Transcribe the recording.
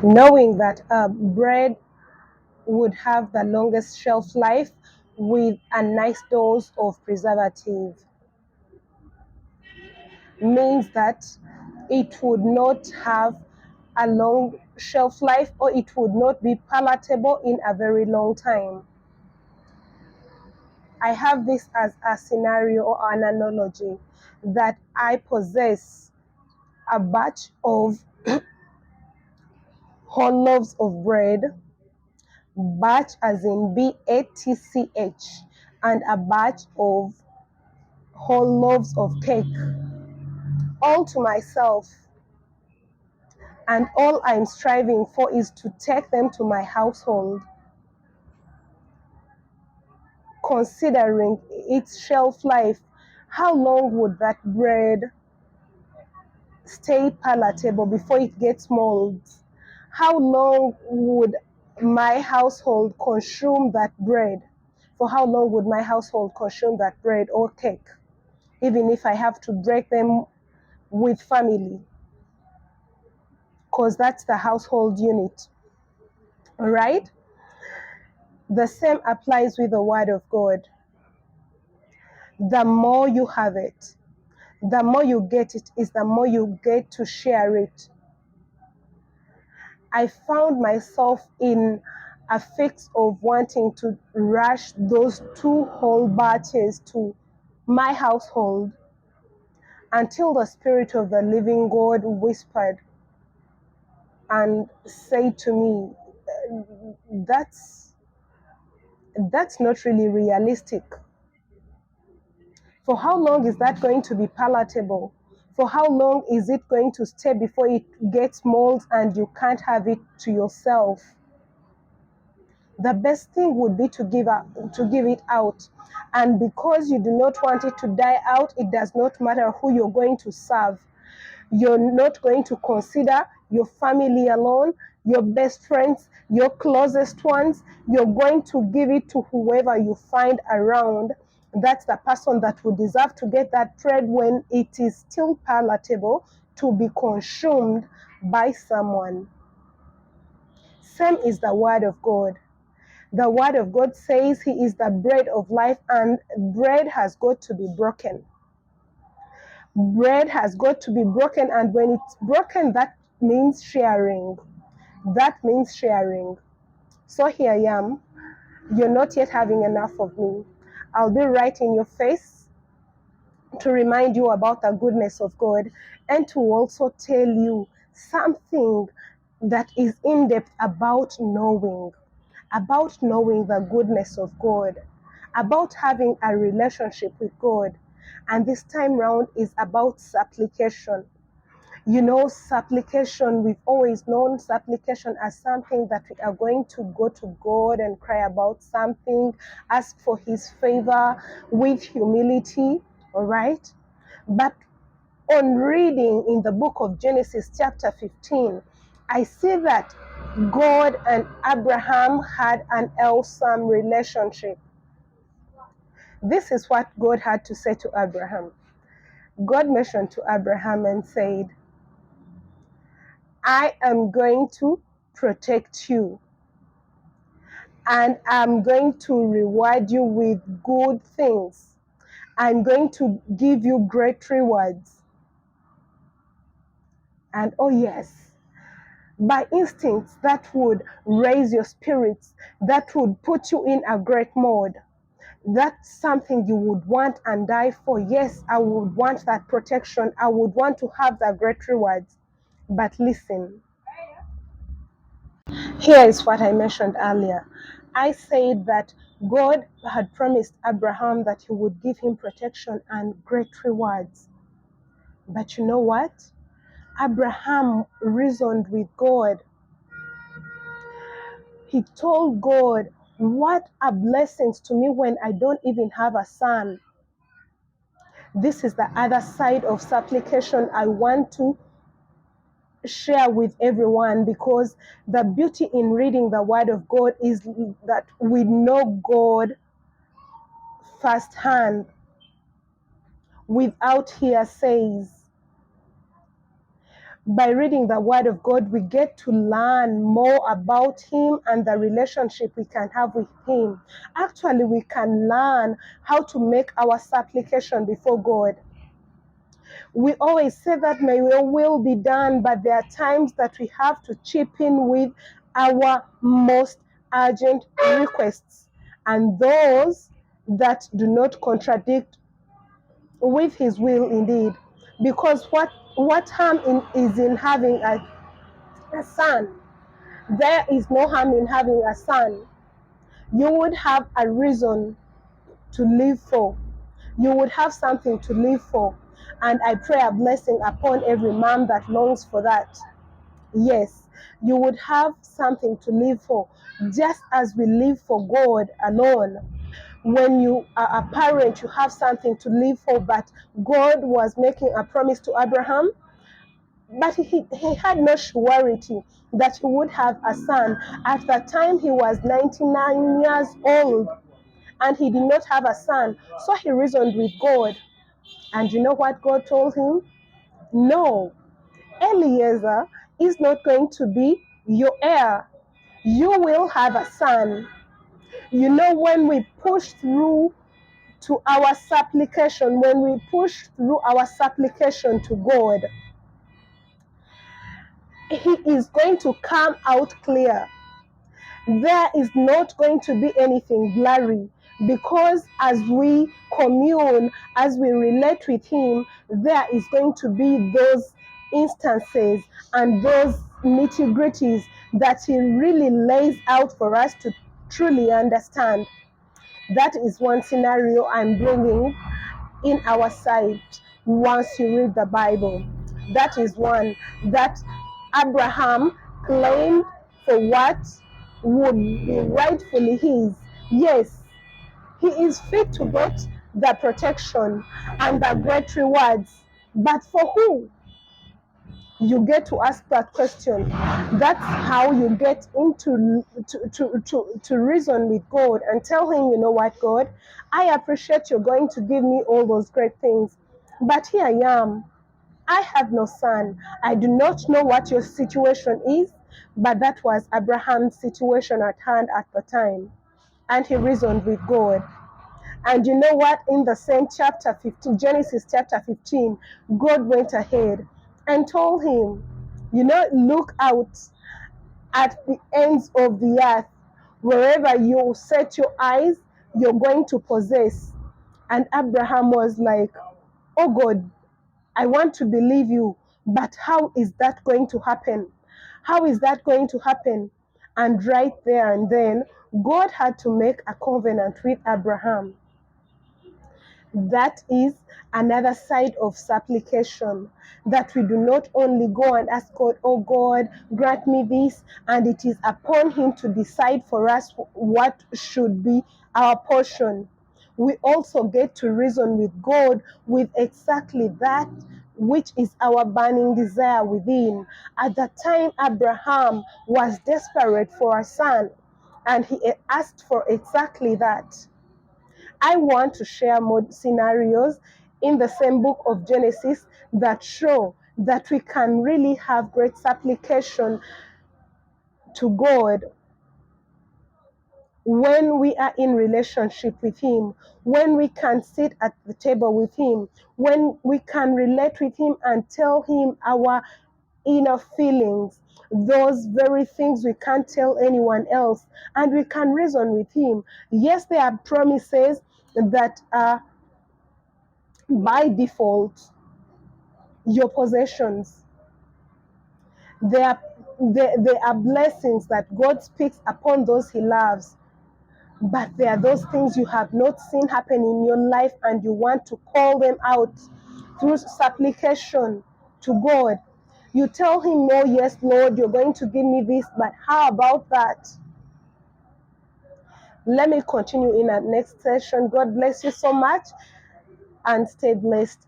knowing that bread would have the longest shelf life with a nice dose of preservative means that it would not have a long shelf life, or it would not be palatable in a very long time. I have this as a scenario or an analogy that I possess a batch of whole loaves of bread, batch as in BATCH, and a batch of whole loaves of cake, all to myself. And all I'm striving for is to take them to my household, considering its shelf life. How long would that bread stay palatable before it gets mold? How long would my household consume that bread? For how long would my household consume that bread or cake, even if I have to break them with family? Because that's the household unit, all right? The same applies with the Word of God. The more you have it, the more you get it, is the more you get to share it. I found myself in a fix of wanting to rush those 2 whole batches to my household until the Spirit of the living God whispered and said to me, that's not really realistic. For how long is that going to be palatable? For how long is it going to stay before it gets mold and you can't have it to yourself? The best thing would be to give it out. And because you do not want it to die out, it does not matter who you're going to serve. You're not going to consider your family alone, your best friends, your closest ones. You're going to give it to whoever you find around. That's the person that would deserve to get that bread when it is still palatable to be consumed by someone. Same is the Word of God. The Word of God says He is the bread of life, and bread has got to be broken. Bread has got to be broken, and when it's broken, that means sharing. That means sharing. So here I am. You're not yet having enough of me. I'll be right in your face to remind you about the goodness of God, and to also tell you something that is in depth about knowing the goodness of God, about having a relationship with God. And this time round is about supplication. You know, supplication, we've always known supplication as something that we are going to go to God and cry about something, ask for His favor with humility, all right? But on reading in the book of Genesis, chapter 15, I see that God and Abraham had an awesome relationship. This is what God had to say to Abraham. God mentioned to Abraham and said, I am going to protect you, and I'm going to reward you with good things. I'm going to give you great rewards. And oh yes, by instincts that would raise your spirits, that would put you in a great mode. That's something you would want and die for. Yes, I would want that protection. I would want to have the great rewards. But listen, here is what I mentioned earlier. I said that God had promised Abraham that He would give him protection and great rewards. But you know what? Abraham reasoned with God. He told God, what are blessings to me when I don't even have a son? This is the other side of supplication I want to share with everyone, because the beauty in reading the Word of God is that we know God firsthand without hearsays. By reading the Word of God, we get to learn more about Him and the relationship we can have with Him. Actually, we can learn how to make our supplication before God. We always say that may your will be done, but there are times that we have to chip in with our most urgent requests and those that do not contradict with His will indeed. Because what harm is in having a son? There is no harm in having a son. You would have a reason to live for. You would have something to live for. And I pray a blessing upon every mom that longs for that. Yes, you would have something to live for, just as we live for God alone. When you are a parent, you have something to live for, but God was making a promise to Abraham, but he had no surety that he would have a son. At the time, he was 99 years old, and he did not have a son. So he reasoned with God. And you know what God told him? No, Eliezer is not going to be your heir. You will have a son. You know, when we push through to our supplication, when we push through our supplication to God, He is going to come out clear. There is not going to be anything blurry, because as we commune, as we relate with Him, there is going to be those instances and those nitty gritties that He really lays out for us to truly understand. That is one scenario I'm bringing in our sight once you read the Bible. That is one that Abraham claimed for what would be rightfully his. Yes, he is fit to get the protection and the great rewards. But for who? You get to ask that question. That's how you get into to reason with God and tell Him, you know what, God, I appreciate you're going to give me all those great things, but here I am. I have no son. I do not know what your situation is, but that was Abraham's situation at hand at the time, and he reasoned with God. And you know what? In the same chapter 15, Genesis chapter 15, God went ahead and told him, you know, look out at the ends of the earth. Wherever you set your eyes, you're going to possess. And Abraham was like, oh God, I want to believe you, but how is that going to happen? How is that going to happen? And right there and then, God had to make a covenant with Abraham. That is another side of supplication, that we do not only go and ask God, oh God, grant me this, and it is upon Him to decide for us what should be our portion. We also get to reason with God with exactly that which is our burning desire within. At the time, Abraham was desperate for a son, and he asked for exactly that. I want to share more scenarios in the same book of Genesis that show that we can really have great supplication to God when we are in relationship with Him, when we can sit at the table with Him, when we can relate with Him and tell Him our inner feelings, those very things we can't tell anyone else, and we can reason with Him. Yes, there are promises that are by default your possessions. There are blessings that God speaks upon those He loves, but there are those things you have not seen happen in your life, and you want to call them out through supplication to God. You tell Him, oh yes, Lord, you're going to give me this, but how about that? Let me continue in our next session. God bless you so much, and stay blessed.